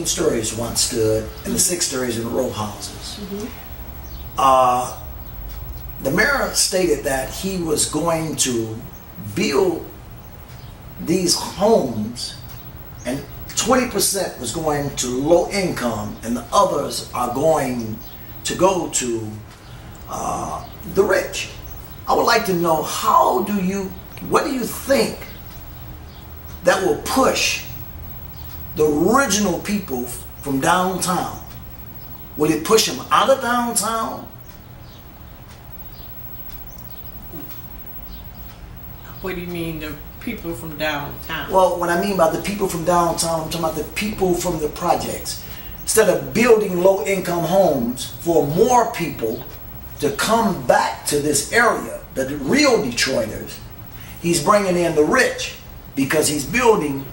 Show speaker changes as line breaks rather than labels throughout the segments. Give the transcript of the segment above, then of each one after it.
stories once stood, and the 6 stories in the row houses. The mayor stated that he was going to build these homes, and 20% was going to low income, and the others are going to go to the rich. I would like to know, what do you think that will push the original people from downtown? Will it push them out of downtown?
What do you mean, the people from downtown?
Well, what I mean by the people from downtown, I'm talking about the people from the projects. Instead of building low-income homes for more people to come back to this area, the real Detroiters, he's bringing in the rich because he's building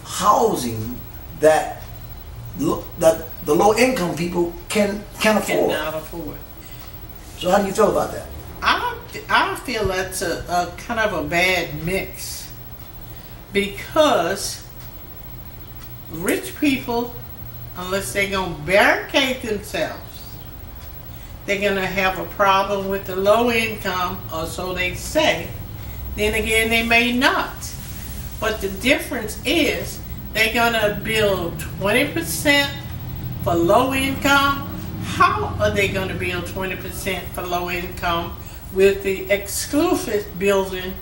housing that the low-income people can afford.
Cannot afford.
So how do you feel about that?
I feel that's a kind of a bad mix, because rich people, unless they're going to barricade themselves, they're going to have a problem with the low income, or so they say. Then again, they may not. But the difference is they're going to build 20% for low income. How are they going to build 20% for low income with the exclusive building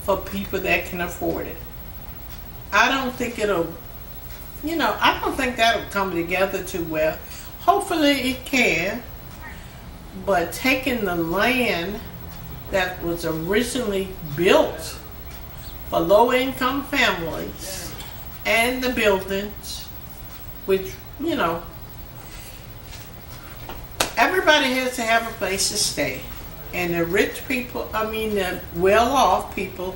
for people that can afford it? I don't think I don't think that'll come together too well. Hopefully it can, but taking the land that was originally built for low-income families and the buildings, which, everybody has to have a place to stay. And the rich people, the well-off people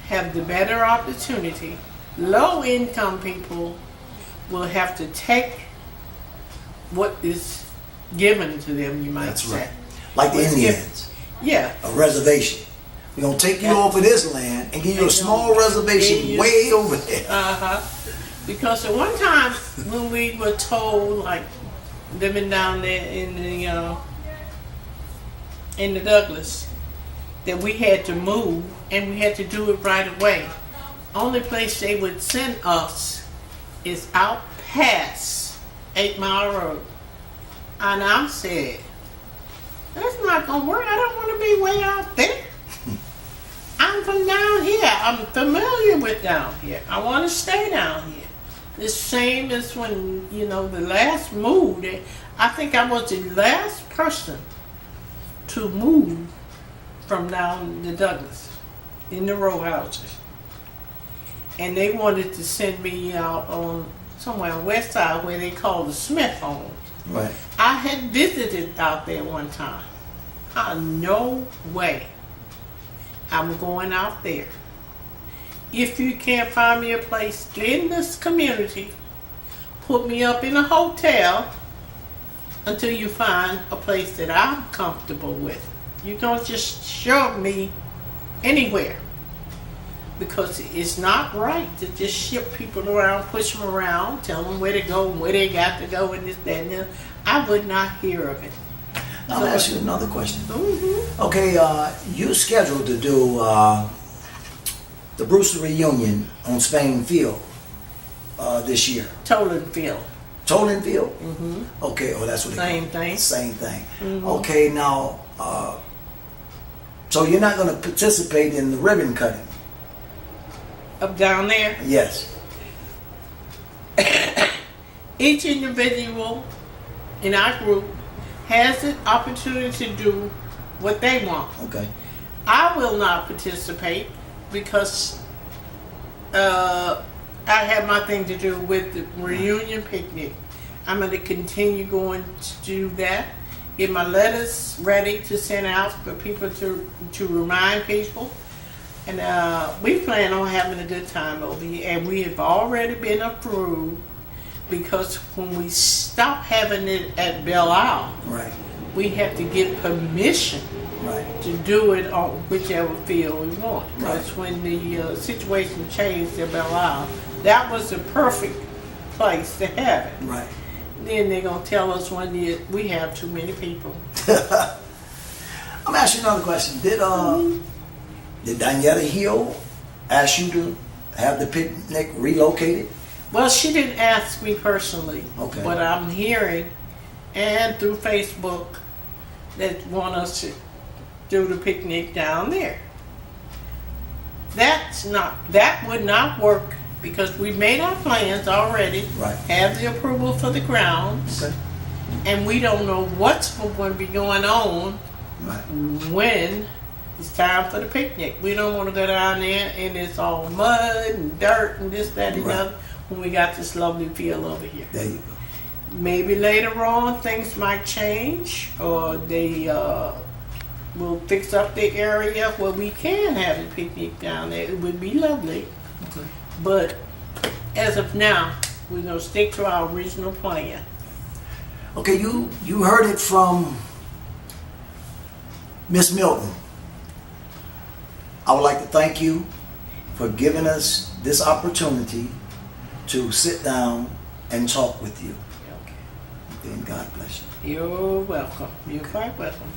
have the better opportunity. Low-income people will have to take what is given to them, you might
That's
say.
right. Like the Indians.
Yeah.
A reservation. We're going to take you over this land and give you a small reservation way over there.
Because at one time when we were told, like living down there in the Douglas, that we had to move and we had to do it right away. Only place they would send us is out past 8 Mile Road. And I said, that's not going to work. I don't want to be way out there. I'm from down here. I'm familiar with down here. I want to stay down here. The same as when, the last move. I think I was the last person to move from down the Douglas in the row houses. And they wanted to send me out on somewhere on West Side where they call the Smith homes.
Right.
I had visited out there one time. No way I'm going out there. If you can't find me a place in this community, put me up in a hotel until you find a place that I'm comfortable with. You don't just shove me anywhere, because it's not right to just ship people around, push them around, tell them where to go and where they got to go and this, that, and that. I would not hear of it.
Now, I'll ask you another question.
Mm-hmm.
Okay, you scheduled to do the Brewster reunion on Spain Field this year.
Tolan Field.
Tolan Field?
Mm-hmm.
Okay, that's what
Same
it
thing.
Same thing.
Mm-hmm.
Okay, now, so you're not going to participate in the ribbon cutting?
Up down there?
Yes.
Each individual in our group has the opportunity to do what they want.
Okay.
I will not participate because I have my thing to do with the reunion picnic. I'm going to continue going to do that. Get my letters ready to send out for people to remind people. And we plan on having a good time over here. And we have already been approved, because when we stop having it at Belle Isle,
Right.
we have to get permission to do it on whichever field we want. Because when the situation changed at Belle Isle, that was the perfect place to have it.
Right.
Then they're gonna tell us one day we have too many people.
I'm gonna ask you another question. Did Daniela Hill ask you to have the picnic relocated?
Well, she didn't ask me personally,
Okay.
but I'm hearing, and through Facebook, that want us to do the picnic down there. That would not work because we made our plans already.
Right.
Have the approval for the grounds,
Okay.
and we don't know what's going to be going on
Right.
when it's time for the picnic. We don't want to go down there and it's all mud and dirt and this, that, and the
Right.
other when we got this lovely field over here.
There you go.
Maybe later on things might change, or they will fix up the area where we can have a picnic down there. It would be lovely,
Okay.
but as of now, we're gonna stick to our original plan.
Okay, you heard it from Miss Milton. I would like to thank you for giving us this opportunity to sit down and talk with you.
Okay.
And God bless you.
You're welcome. You're quite welcome.